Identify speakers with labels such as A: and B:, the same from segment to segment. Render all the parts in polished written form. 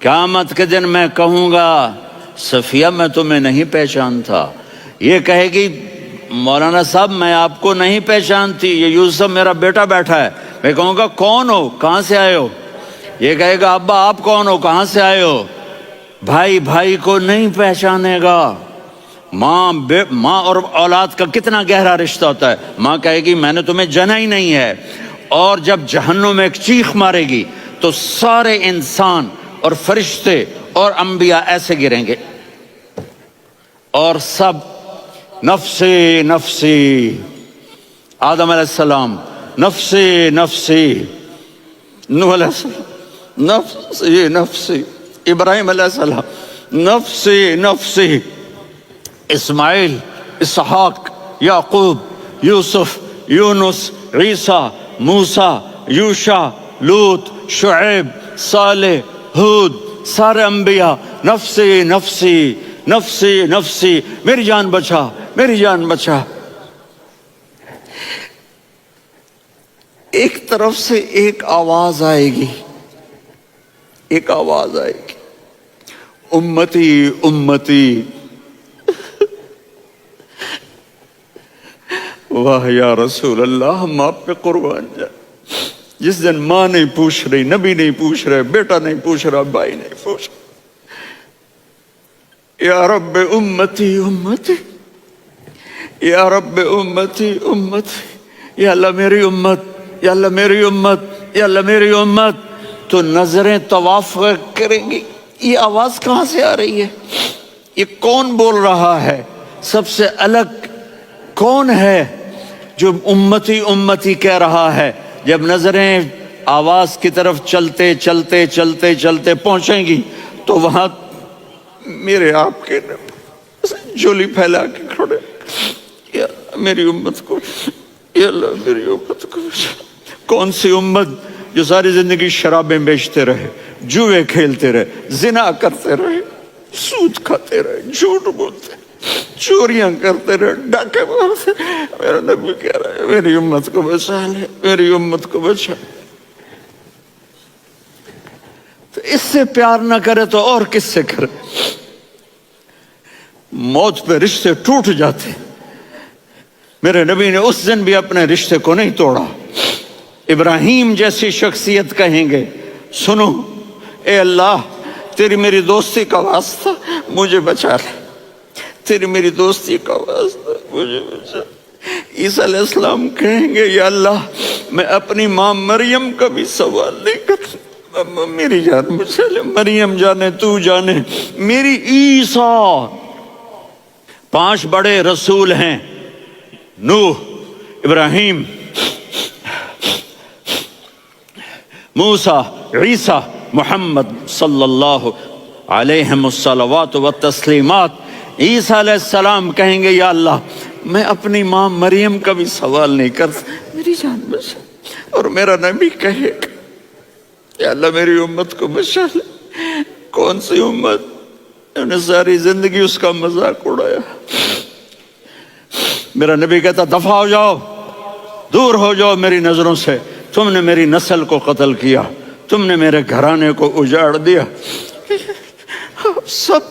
A: قیامت کے دن میں کہوں گا صفیہ میں تمہیں نہیں پہچانتا، یہ کہے گی مولانا صاحب میں آپ کو نہیں پہچانتی، یہ یوسف میرا بیٹا بیٹھا ہے۔ میں کہوں گا کون ہو، کہاں سے آئے ہو؟ یہ کہے گا ابا آپ کون ہو، کہاں سے آئے ہو؟ بھائی بھائی کو نہیں پہچانے گا۔ ماں اور اولاد کا کتنا گہرا رشتہ ہوتا ہے۔ ماں کہے گی میں نے تمہیں جنا ہی نہیں ہے، اور جب جہنم میں ایک چیخ مارے گی تو سارے انسان اور فرشتے اور انبیاء ایسے گریں گے، اور سب نفسی نفسی، آدم علیہ السلام نفسی نفسی، نوح علیہ السلام نفسی نفسی، ابراہیم علیہ السلام نفسی نفسی، اسماعیل، اسحاق، یعقوب، یوسف، یونس، عیسیٰ، موسیٰ، یوشع، لوط، شعیب، صالح، ہود، سارے انبیاء نفسی نفسی نفسی نفسی، میری جان بچا میری جان بچا۔ ایک طرف سے ایک آواز آئے گی، ایک آواز آئے گی، امتی امتی۔ واہ یا رسول اللہ، ہم آپ پہ قربان جائیں۔ جس دن ماں نہیں پوچھ رہی، نبی نہیں پوچھ رہے، بیٹا نہیں پوچھ رہا، بھائی نہیں پوچھ رہا، یا رب امتی امتی، یا رب امتی امتی، یا اللہ میری امت، یا اللہ میری امت، یا اللہ میری امت۔ تو نظریں طواف کریں گی، یہ آواز کہاں سے آ رہی ہے؟ یہ کون بول رہا ہے؟ سب سے الگ کون ہے جو امتی امتی کہہ رہا ہے؟ جب نظریں آواز کی طرف چلتے چلتے چلتے چلتے پہنچیں گی تو وہاں میرے آپ کے جھولی پھیلا کے کھڑے، یا میری امت کو، یا اللہ میری امت کو۔ کون سی امت جو ساری زندگی شرابیں بیچتے رہے، جوئے کھیلتے رہے، زنا کرتے رہے، سود کھاتے رہے، جھوٹ بولتے، چوریاں کرتے رہے، ڈاکے مارتے۔ میرا نبی کہہ رہا ہے میری امت کو بچا لے، میری امت کو بچا۔ تو اس سے پیار نہ کرے تو اور کس سے کرے؟ موت پہ رشتے ٹوٹ جاتے، میرے نبی نے اس دن بھی اپنے رشتے کو نہیں توڑا۔ ابراہیم جیسی شخصیت کہیں گے سنو اے اللہ تیری میری دوستی کا واسطہ مجھے بچا لے، تیری میری دوستی کا واسطہ مجھے بچا۔ عیسیٰ علیہ السلام کہیں گے یا اللہ میں اپنی ماں مریم کا بھی سوال نہیں کرتا، میری جان بچا لے، مریم جانے تو جانے میری عیسیٰ۔ 5 بڑے رسول ہیں، نوح، ابراہیم، موسیٰ، عیسیٰ، محمد صلی اللہ علیہ الصلوات والتسلیمات۔ عیسیٰ علیہ السلام کہیں گے یا اللہ میں اپنی ماں مریم کا بھی سوال نہیں کرتا، میری جان بچا۔ اور میرا نبی کہے گا یا اللہ میری امت کو بچا لے۔ کون سی امت؟ انہوں نے ساری زندگی اس کا مذاق اڑایا۔ میرا نبی کہتا دفع ہو جاؤ، دور ہو جاؤ میری نظروں سے، تم نے میری نسل کو قتل کیا، تم نے میرے گھرانے کو اجاڑ دیا۔ سب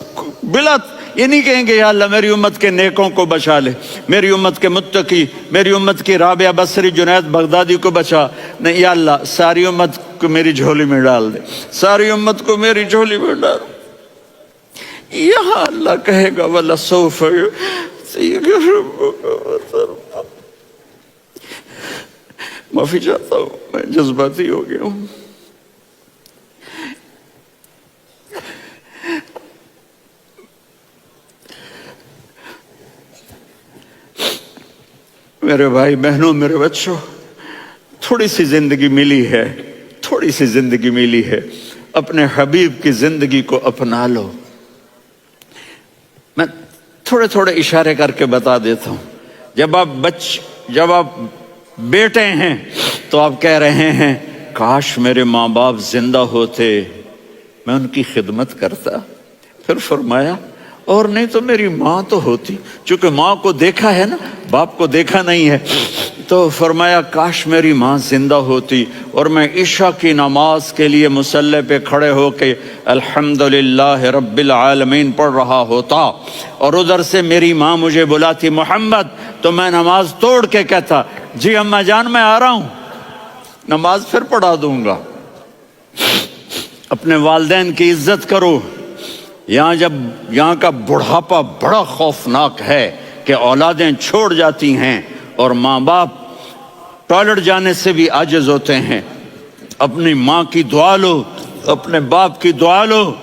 A: بلا یہ نہیں کہیں گے یا اللہ میری امت کے نیکوں کو بچا لے، میری امت کے متقی، میری امت کی رابعہ بصری، جنید بغدادی کو بچا، نہیں یا اللہ ساری امت کو میری جھولی میں ڈال دے، ساری امت کو میری جھولی میں ڈال۔ یہاں اللہ کہے گا وَلَسَوْفَ يُعْطِيكَ رَبُّكَ وَتَرْضَىٰ۔ معافی چاہتا ہوں، میں جذباتی ہو گیا ہوں۔ میرے بھائی بہنوں، میرے بچوں، تھوڑی سی زندگی ملی ہے، تھوڑی سی زندگی ملی ہے، اپنے حبیب کی زندگی کو اپنا لو۔ میں تھوڑے تھوڑے اشارے کر کے بتا دیتا ہوں۔ جب آپ بیٹے ہیں تو آپ کہہ رہے ہیں کاش میرے ماں باپ زندہ ہوتے، میں ان کی خدمت کرتا۔ پھر فرمایا اور نہیں تو میری ماں تو ہوتی، چونکہ ماں کو دیکھا ہے نا، باپ کو دیکھا نہیں ہے، تو فرمایا کاش میری ماں زندہ ہوتی اور میں عشاء کی نماز کے لیے مصلی پہ کھڑے ہو کے الحمدللہ رب العالمین پڑھ رہا ہوتا اور ادھر سے میری ماں مجھے بلاتی محمد، تو میں نماز توڑ کے کہتا جی اماں جان میں آ رہا ہوں، نماز پھر پڑھا دوں گا۔ اپنے والدین کی عزت کرو۔ یہاں کا بڑھاپا بڑا خوفناک ہے کہ اولادیں چھوڑ جاتی ہیں اور ماں باپ ٹوائلٹ جانے سے بھی عاجز ہوتے ہیں۔ اپنی ماں کی دعا لو، اپنے باپ کی دعا لو۔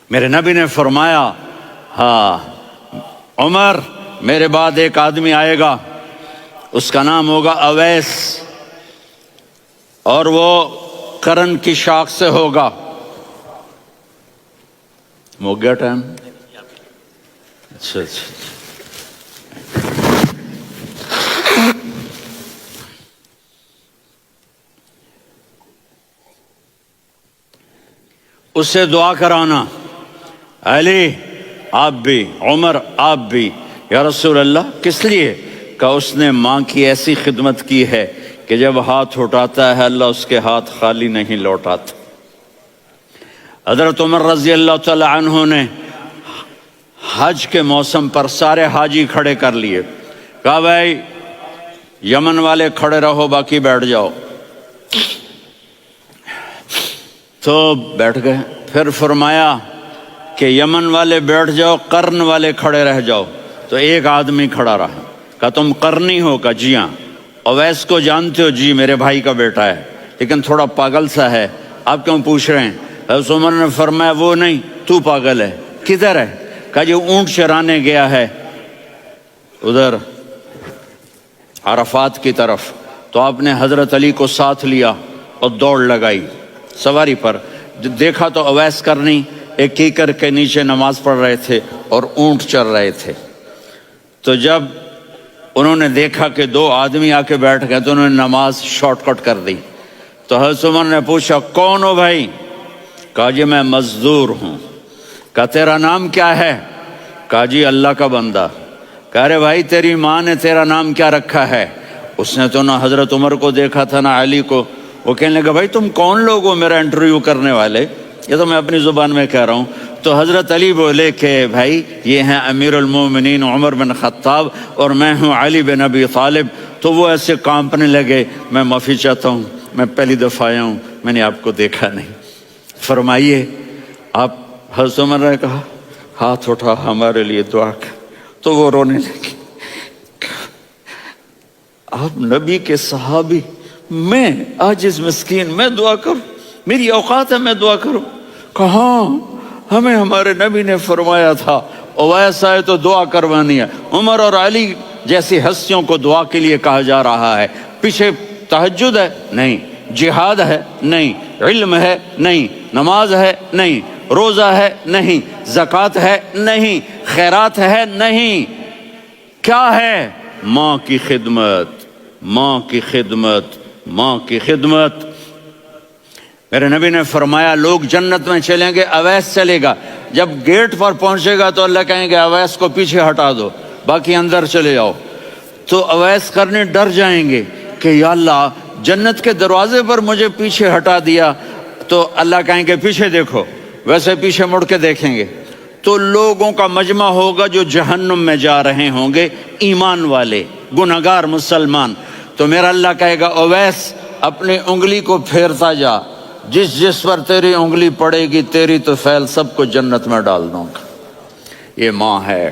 A: میرے نبی نے فرمایا ہاں عمر میرے بعد ایک آدمی آئے گا، اس کا نام ہوگا اویس، اور وہ کرن کی شاخ سے ہوگا۔ ہو گیا ٹائم؟ اچھا اس سے دعا کرانا، علی آپ بھی، عمر آپ بھی۔ یا رسول اللہ کس لیے؟ کہ اس نے ماں کی ایسی خدمت کی ہے کہ جب ہاتھ اٹھاتا ہے اللہ اس کے ہاتھ خالی نہیں لوٹاتا۔ حضرت عمر رضی اللہ تعالی عنہ نے حج کے موسم پر سارے حاجی کھڑے کر لیے، کہا بھائی یمن والے کھڑے رہو باقی بیٹھ جاؤ، تو بیٹھ گئے۔ پھر فرمایا کہ یمن والے بیٹھ جاؤ، قرن والے کھڑے رہ جاؤ، تو ایک آدمی کھڑا رہا۔ کہا تم قرنی ہو؟ کہا جی ہاں۔ اویس کو جانتے ہو؟ جی میرے بھائی کا بیٹا ہے لیکن تھوڑا پاگل سا ہے، آپ کیوں پوچھ رہے ہیں؟ حضرت عمر نے فرمایا وہ نہیں، تو پاگل ہے۔ کدھر ہے؟ کہا جی اونٹ چرانے گیا ہے ادھر عرفات کی طرف۔ تو آپ نے حضرت علی کو ساتھ لیا اور دوڑ لگائی سواری پر۔ دیکھا تو اویس کرنی ایک کیکر کے نیچے نماز پڑھ رہے تھے اور اونٹ چر رہے تھے۔ تو جب انہوں نے دیکھا کہ دو آدمی آ کے بیٹھ گئے تو انہوں نے نماز شارٹ کٹ کر دی۔ تو حضرت عمر نے پوچھا کون ہو بھائی؟ کہا جی میں مزدور ہوں۔ کہا تیرا نام کیا ہے؟ کہا جی اللہ کا بندہ۔ کہا ارے بھائی تیری ماں نے تیرا نام کیا رکھا ہے؟ اس نے تو نہ حضرت عمر کو دیکھا تھا نہ علی کو۔ وہ کہنے لگا بھائی تم کون لوگ ہو میرا انٹرویو کرنے والے؟ یہ تو میں اپنی زبان میں کہہ رہا ہوں۔ تو حضرت علی بولے کہ بھائی یہ ہیں امیر المومنین عمر بن خطاب اور میں ہوں علی بن ابی طالب۔ تو وہ ایسے کانپنے لگے، میں معافی چاہتا ہوں، میں پہلی دفعہ آیا ہوں، میں نے آپ کو دیکھا نہیں، فرمائیے آپ۔ حضرت عمر نے کہا ہاتھ اٹھا ہمارے لیے دعا کر۔ تو وہ رونے لگے، آپ نبی کے صحابی، میں عاجز مسکین میں دعا کروں؟ میری اوقات ہے میں دعا کروں؟ کہاں ہمیں ہمارے نبی نے فرمایا تھا اویس آئے تو دعا کروانی ہے۔ عمر اور علی جیسی ہستیوں کو دعا کے لیے کہا جا رہا ہے۔ پیچھے تہجد ہے؟ نہیں۔ جہاد ہے؟ نہیں۔ علم ہے؟ نہیں۔ نماز ہے؟ نہیں۔ روزہ ہے؟ نہیں۔ زکوٰۃ ہے؟ نہیں۔ خیرات ہے؟ نہیں۔ کیا ہے؟ ماں کی خدمت، ماں کی خدمت، ماں کی خدمت۔ میرے نبی نے فرمایا لوگ جنت میں چلیں گے، اویس چلے گا، جب گیٹ پر پہنچے گا تو اللہ کہیں گے اویس کو پیچھے ہٹا دو، باقی اندر چلے جاؤ۔ تو اویس کرنے ڈر جائیں گے کہ یا اللہ جنت کے دروازے پر مجھے پیچھے ہٹا دیا، تو اللہ کہیں گے پیچھے دیکھو، ویسے پیچھے مڑ کے دیکھیں گے تو لوگوں کا مجمع ہوگا جو جہنم میں جا رہے ہوں گے، ایمان والے، گنہگار مسلمان۔ تو میرا اللہ کہے گا اویس اپنی انگلی کو پھیرتا جا، جس پر تیری انگلی پڑے گی تیری تو فیل سب کو جنت میں ڈال دوں گا۔ یہ ماں ہے،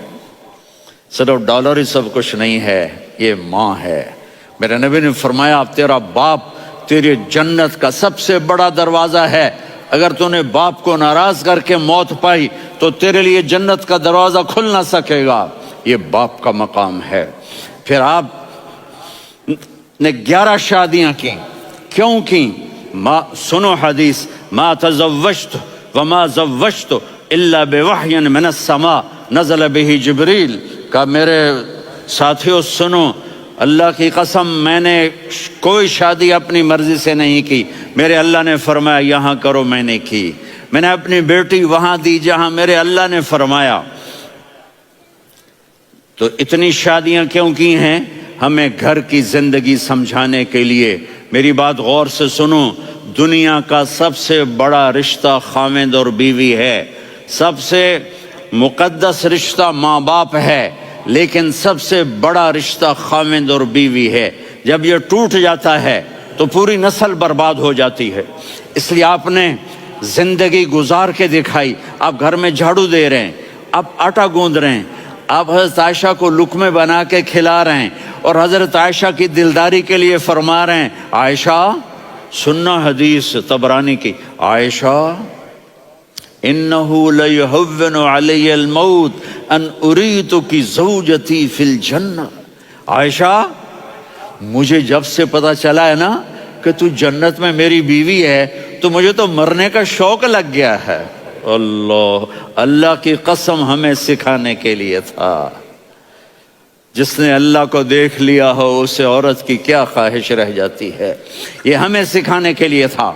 A: صرف ڈالر ہی سب کچھ نہیں ہے، یہ ماں ہے۔ میرے نبی نے فرمایا اب تیرا باپ تیری جنت کا سب سے بڑا دروازہ ہے، اگر تو نے باپ کو ناراض کر کے موت پائی تو تیرے لیے جنت کا دروازہ کھل نہ سکے گا۔ یہ باپ کا مقام ہے۔ پھر آپ نے 11 شادیاں کی، کیوں کی؟ سنو حدیث، ما تزوجت وما زوجت الا بوحی من السماء نزل به جبریل۔ کہا میرے ساتھیوں سنو، اللہ کی قسم میں نے کوئی شادی اپنی مرضی سے نہیں کی، میرے اللہ نے فرمایا یہاں کرو، میں نے کی۔ میں نے اپنی بیٹی وہاں دی جہاں میرے اللہ نے فرمایا۔ تو اتنی شادیاں کیوں کی ہیں؟ ہمیں گھر کی زندگی سمجھانے کے لیے۔ میری بات غور سے سنو، دنیا کا سب سے بڑا رشتہ خاوند اور بیوی ہے، سب سے مقدس رشتہ ماں باپ ہے، لیکن سب سے بڑا رشتہ خاوند اور بیوی ہے۔ جب یہ ٹوٹ جاتا ہے تو پوری نسل برباد ہو جاتی ہے۔ اس لیے آپ نے زندگی گزار کے دکھائی۔ آپ گھر میں جھاڑو دے رہے ہیں، آپ آٹا گوندھ رہے ہیں، آپ حضرت عائشہ کو لقمے بنا کے کھلا رہے ہیں، اور حضرت عائشہ کی دلداری کے لیے فرما رہے ہیں، عائشہ سننا حدیث طبرانی کی، عائشہ انہو لیہون علی الموت ان اریتکی زوجتی فی الجنہ۔ عائشہ مجھے جب سے پتا چلا ہے نا کہ تو جنت میں میری بیوی ہے تو مجھے تو مرنے کا شوق لگ گیا ہے۔ اللہ کی قسم ہمیں سکھانے کے لیے تھا۔ جس نے اللہ کو دیکھ لیا ہو اسے عورت کی کیا خواہش رہ جاتی ہے۔ یہ ہمیں سکھانے کے لیے تھا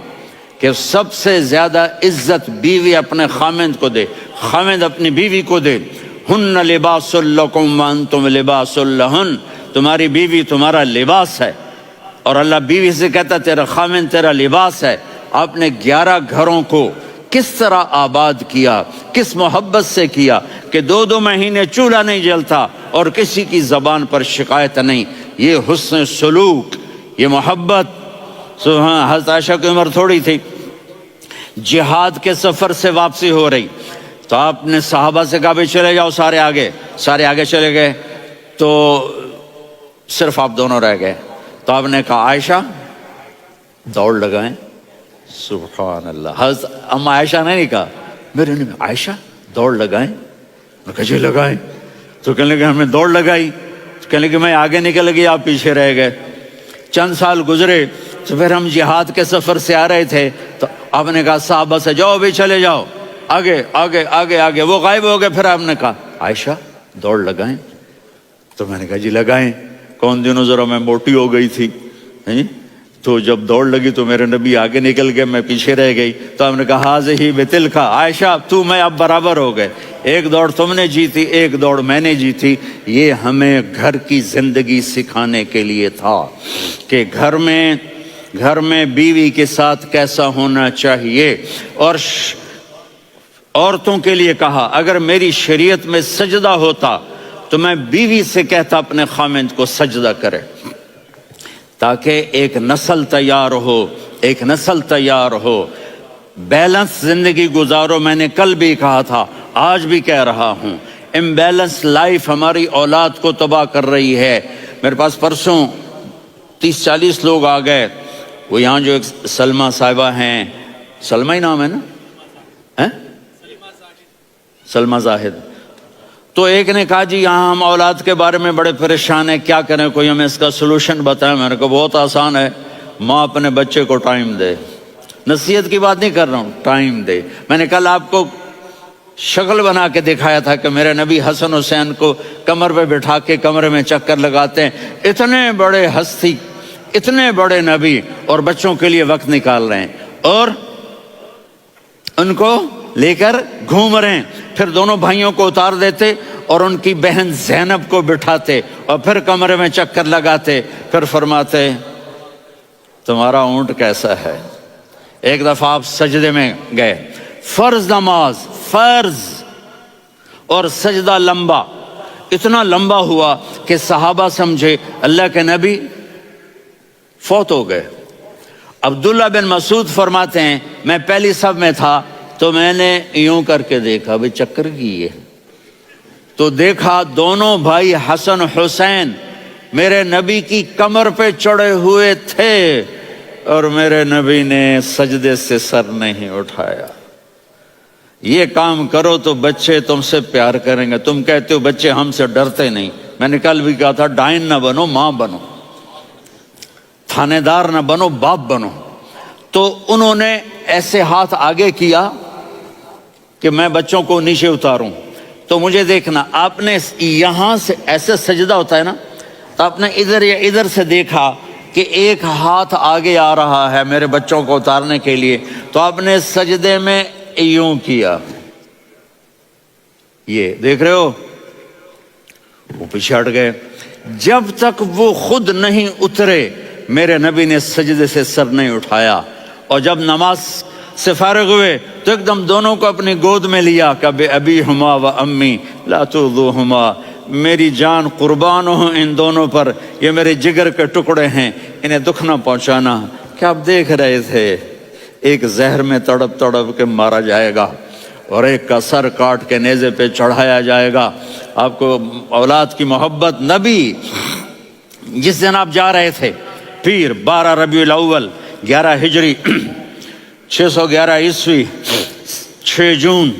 A: کہ سب سے زیادہ عزت بیوی اپنے خاوند کو دے، خاوند اپنی بیوی کو دے۔ ہن لباس لکم وانتم لباس لہن، تمہاری بیوی تمہارا لباس ہے، اور اللہ بیوی سے کہتا تیرا خاوند تیرا لباس ہے۔ آپ نے 11 گھروں کو کس طرح آباد کیا، کس محبت سے کیا کہ 2 مہینے چولہا نہیں جلتا اور کسی کی زبان پر شکایت نہیں۔ یہ حسن سلوک، یہ محبت۔ سبحان، حضرت عائشہ کی عمر تھوڑی تھی، جہاد کے سفر سے واپسی ہو رہی، تو آپ نے صحابہ سے کہا بھی چلے جاؤ سارے آگے چلے گئے، تو صرف آپ دونوں رہ گئے۔ تو آپ نے کہا عائشہ دوڑ لگائیں۔ سبحان اللہ، حضرت اما عائشہ نے نہیں کہا، میرے نے عائشہ دوڑ لگائیں، میں کہا جی لگائیں۔ تو کہنے لگے ہمیں دوڑ لگائی، تو کہنے لگے میں آگے نکل گئی، آپ پیچھے رہ گئے۔ چند سال گزرے تو پھر ہم جہاد کے سفر سے آ رہے تھے، تو آپ نے کہا صحابہ سے جاؤ بھی چلے جاؤ آگے آگے آگے آگے، وہ غائب ہو گئے۔ پھر آپ نے کہا عائشہ دوڑ لگائیں، تو میں نے کہا جی لگائیں۔ کون دنوں ذرا میں موٹی ہو گئی تھی، تو جب دوڑ لگی تو میرے نبی آگے نکل گئے، میں پیچھے رہ گئی۔ تو ہم نے کہا ہاذہ بتلک، عائشہ تو میں اب برابر ہو گئے، ایک دوڑ تم نے جیتی، ایک دوڑ میں نے جیتی۔ یہ ہمیں گھر کی زندگی سکھانے کے لیے تھا کہ گھر میں بیوی کے ساتھ کیسا ہونا چاہیے۔ اور عورتوں کے لیے کہا اگر میری شریعت میں سجدہ ہوتا تو میں بیوی سے کہتا اپنے خاوند کو سجدہ کرے، تاکہ ایک نسل تیار ہو، بیلنس زندگی گزارو۔ میں نے کل بھی کہا تھا، آج بھی کہہ رہا ہوں، امبیلنس لائف ہماری اولاد کو تباہ کر رہی ہے۔ میرے پاس پرسوں 30-40 لوگ آ گئے، وہ یہاں جو ایک سلمہ صاحبہ ہیں، سلمہ ہی نام ہے نا، سلمہ زاہد، تو ایک نے کہا جی یہاں ہم اولاد کے بارے میں بڑے پریشان ہیں، کیا کریں، کوئی ہمیں اس کا سلوشن بتائیں۔ میں نے کہا بہت آسان ہے، ماں اپنے بچے کو ٹائم دے۔ نصیحت کی بات نہیں کر رہا ہوں، ٹائم دے۔ میں نے کل آپ کو شکل بنا کے دکھایا تھا کہ میرے نبی حسن حسین کو کمر پہ بٹھا کے کمرے میں چکر لگاتے ہیں۔ اتنے بڑے ہستی، اتنے بڑے نبی، اور بچوں کے لیے وقت نکال رہے ہیں اور ان کو لے کر گھوم رہے ہیں۔ پھر دونوں بھائیوں کو اتار دیتے اور ان کی بہن زینب کو بٹھاتے اور پھر کمرے میں چکر لگاتے، پھر فرماتے تمہارا اونٹ کیسا ہے۔ ایک دفعہ آپ سجدے میں گئے، فرض نماز، فرض، اور سجدہ لمبا، اتنا لمبا ہوا کہ صحابہ سمجھے اللہ کے نبی فوت ہو گئے۔ عبداللہ بن مسعود فرماتے ہیں میں پہلی صف میں تھا تو میں نے یوں کر کے دیکھا، بھئی چکر کی ہے، تو دیکھا دونوں بھائی حسن حسین میرے نبی کی کمر پہ چڑھے ہوئے تھے اور میرے نبی نے سجدے سے سر نہیں اٹھایا۔ یہ کام کرو تو بچے تم سے پیار کریں گے۔ تم کہتے ہو بچے ہم سے ڈرتے نہیں، میں نے کل بھی کہا تھا ڈائن نہ بنو، ماں بنو، تھانے دار نہ بنو، باپ بنو۔ تو انہوں نے ایسے ہاتھ آگے کیا کہ میں بچوں کو نیچے اتاروں، تو مجھے دیکھنا، آپ نے یہاں سے ایسے سجدہ ہوتا ہے نا، تو آپ نے ادھر یا ادھر سے دیکھا کہ ایک ہاتھ آگے آ رہا ہے میرے بچوں کو اتارنے کے لیے، تو آپ نے سجدے میں یوں کیا، یہ دیکھ رہے ہو، وہ پیچھے ہٹ گئے. جب تک وہ خود نہیں اترے میرے نبی نے سجدے سے سر نہیں اٹھایا. اور جب نماز سے فارغ ہوئے تو ایک دم دونوں کو اپنی گود میں لیا کہ بے ابی ہما و امی لا تؤذوہما، میری جان قربان ہوں ان دونوں پر، یہ میرے جگر کے ٹکڑے ہیں، انہیں دکھ نہ پہنچانا. کیا آپ دیکھ رہے تھے ایک زہر میں تڑپ تڑپ کے مارا جائے گا اور ایک کا سر کاٹ کے نیزے پہ چڑھایا جائے گا. آپ کو اولاد کی محبت. نبی جس دن آپ جا رہے تھے پیر 12 ربیع الاول 11 ہجری 611 عیسوی 6 جون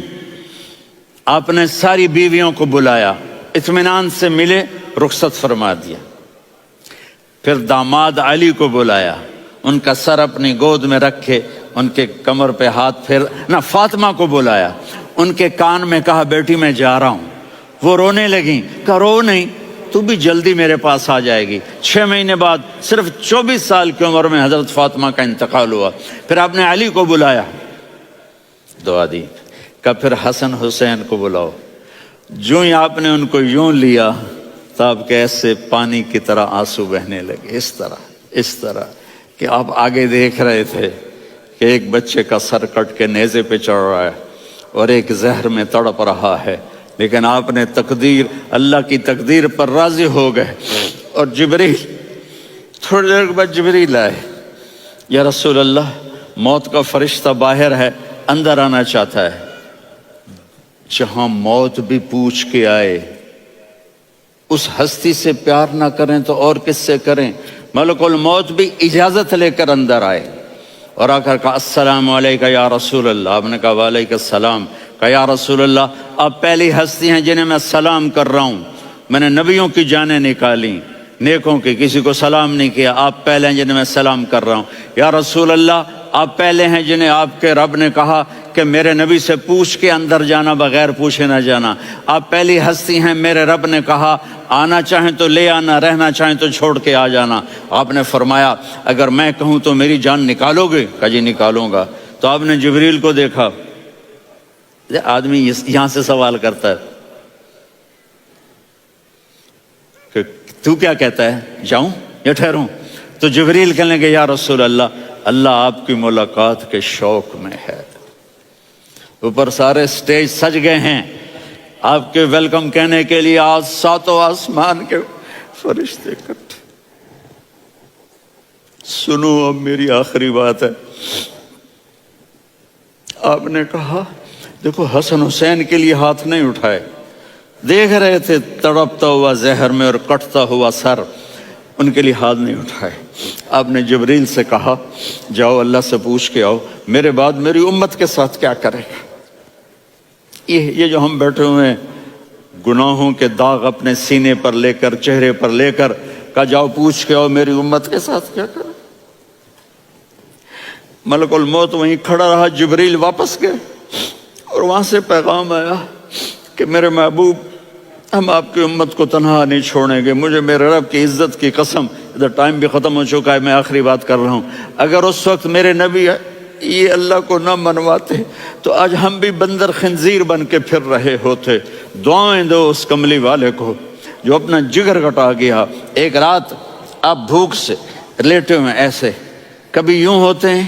A: آپ نے ساری بیویوں کو بلایا، اطمینان سے ملے، رخصت فرما دیا. پھر داماد علی کو بلایا، ان کا سر اپنی گود میں رکھے، ان کے کمر پہ ہاتھ پھیر نہ. فاطمہ کو بلایا، ان کے کان میں کہا بیٹی میں جا رہا ہوں. وہ رونے لگیں، کہا رو نہیں، تو بھی جلدی میرے پاس آ جائے گی. 6 مہینے بعد صرف 24 سال کی عمر میں حضرت فاطمہ کا انتقال ہوا. پھر آپ نے علی کو بلایا، دعا دی، کہ پھر حسن حسین کو بلاؤ. جو ہی آپ نے ان کو یوں لیا تو آپ کے ایسے پانی کی طرح آنسو بہنے لگے. اس طرح کہ آپ آگے دیکھ رہے تھے کہ ایک بچے کا سر کٹ کے نیزے پہ چڑھ رہا ہے اور ایک زہر میں تڑپ رہا ہے، لیکن آپ نے تقدیر، اللہ کی تقدیر پر راضی ہو گئے. اور جبریل تھوڑی دیر کے بعد جبریل آئے، یا رسول اللہ موت کا فرشتہ باہر ہے، اندر آنا چاہتا ہے. جہاں موت بھی پوچھ کے آئے، اس ہستی سے پیار نہ کریں تو اور کس سے کریں. ملک الموت بھی اجازت لے کر اندر آئے اور آ کر کہا السلام علیکہ یا رسول اللہ. آپ نے کہا وعلیکم السلام. کہا یا رسول اللہ آپ پہلی ہستی ہیں جنہیں میں سلام کر رہا ہوں. میں نے نبیوں کی جانیں نکالی، نیکوں کی، کسی کو سلام نہیں کیا. آپ پہلے ہیں جنہیں میں سلام کر رہا ہوں. یا رسول اللہ آپ پہلے ہیں جنہیں آپ کے رب نے کہا کہ میرے نبی سے پوچھ کے اندر جانا، بغیر پوچھے نہ جانا. آپ پہلی ہستی ہیں، میرے رب نے کہا آنا چاہیں تو لے آنا، رہنا چاہیں تو چھوڑ کے آ جانا. آپ نے فرمایا اگر میں کہوں تو میری جان نکالو گے؟ کہا جی نکالوں گا. تو آپ نے جبریل کو دیکھا. آدمی یہاں سے سوال کرتا ہے کہ تو کیا کہتا ہے، جاؤں یا ٹھہروں؟ تو جبریل کہنے لگے یا رسول اللہ اللہ آپ کی ملاقات کے شوق میں ہے. اوپر سارے سٹیج سج گئے ہیں آپ کے ویلکم کہنے کے لیے. آج 7 آسمان کے فرشتے اکٹھے. سنو اب میری آخری بات ہے. آپ نے کہا دیکھو حسن حسین کے لیے ہاتھ نہیں اٹھائے، دیکھ رہے تھے تڑپتا ہوا زہر میں اور کٹتا ہوا سر، ان کے لیے ہاتھ نہیں اٹھائے. آپ نے جبریل سے کہا جاؤ اللہ سے پوچھ کے آؤ میرے بعد میری امت کے ساتھ کیا کرے گا. یہ جو ہم بیٹھے ہوئے ہیں گناہوں کے داغ اپنے سینے پر لے کر، چہرے پر لے کر، کہا جاؤ پوچھ کے آؤ میری امت کے ساتھ کیا کرے. ملک الموت وہیں کھڑا رہا. جبریل واپس گئے اور وہاں سے پیغام آیا کہ میرے محبوب ہم آپ کی امت کو تنہا نہیں چھوڑیں گے. مجھے میرے رب کی عزت کی قسم، ادھر ٹائم بھی ختم ہو چکا ہے، میں آخری بات کر رہا ہوں، اگر اس وقت میرے نبی یہ اللہ کو نہ منواتے تو آج ہم بھی بندر خنزیر بن کے پھر رہے ہوتے. دعائیں دو اس کملی والے کو جو اپنا جگر کٹا گیا. ایک رات آپ بھوک سے لیٹے ہوئے ایسے، کبھی یوں ہوتے ہیں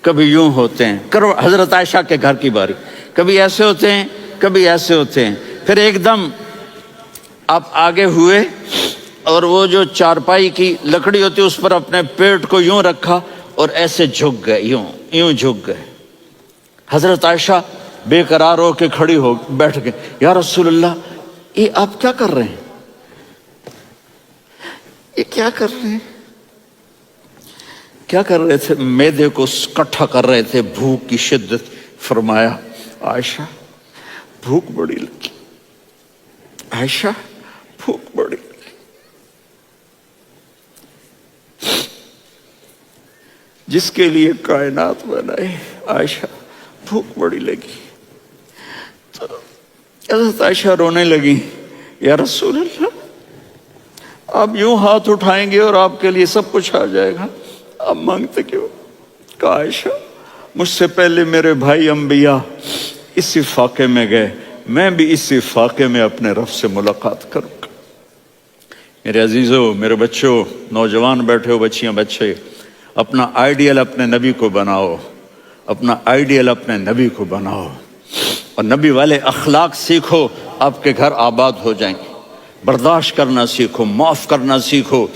A: کبھی یوں ہوتے ہیں. کرو حضرت عائشہ کے گھر کی باری، کبھی ایسے ہوتے ہیں کبھی ایسے ہوتے ہیں. پھر ایک دم آپ آگے ہوئے اور وہ جو چارپائی کی لکڑی ہوتی اس پر اپنے پیٹ کو یوں رکھا اور ایسے جھک گئے، یوں جھک گئے. حضرت عائشہ بے قرار ہو کے کھڑی ہو بیٹھ گئے. یا رسول اللہ یہ آپ کیا کر رہے ہیں، یہ کیا کر رہے ہیں؟ کیا کر رہے تھے؟ معدے کو کٹھا کر رہے تھے، بھوک کی شدت. فرمایا عائشہ بھوک بڑی لگی، عائشہ بھوک بڑی لگی. جس کے لیے کائنات بنائے عائشہ بھوک بڑی لگی. تو حضرت عائشہ رونے لگی. یا رسول اللہ آپ یوں ہاتھ اٹھائیں گے اور آپ کے لیے سب کچھ آ جائے گا، آپ مانگتے کیوں؟ کہا عائشہ مجھ سے پہلے میرے بھائی انبیاء اسی فاقے میں گئے، میں بھی اسی فاقے میں اپنے رب سے ملاقات کروں گا. میرے عزیزوں، میرے بچوں، نوجوان بیٹھے ہو، بچیاں بچے، اپنا آئیڈیل اپنے نبی کو بناؤ، اپنا آئیڈیل اپنے نبی کو بناؤ، اور نبی والے اخلاق سیکھو، آپ کے گھر آباد ہو جائیں گے۔ برداشت کرنا سیکھو، معاف کرنا سیکھو۔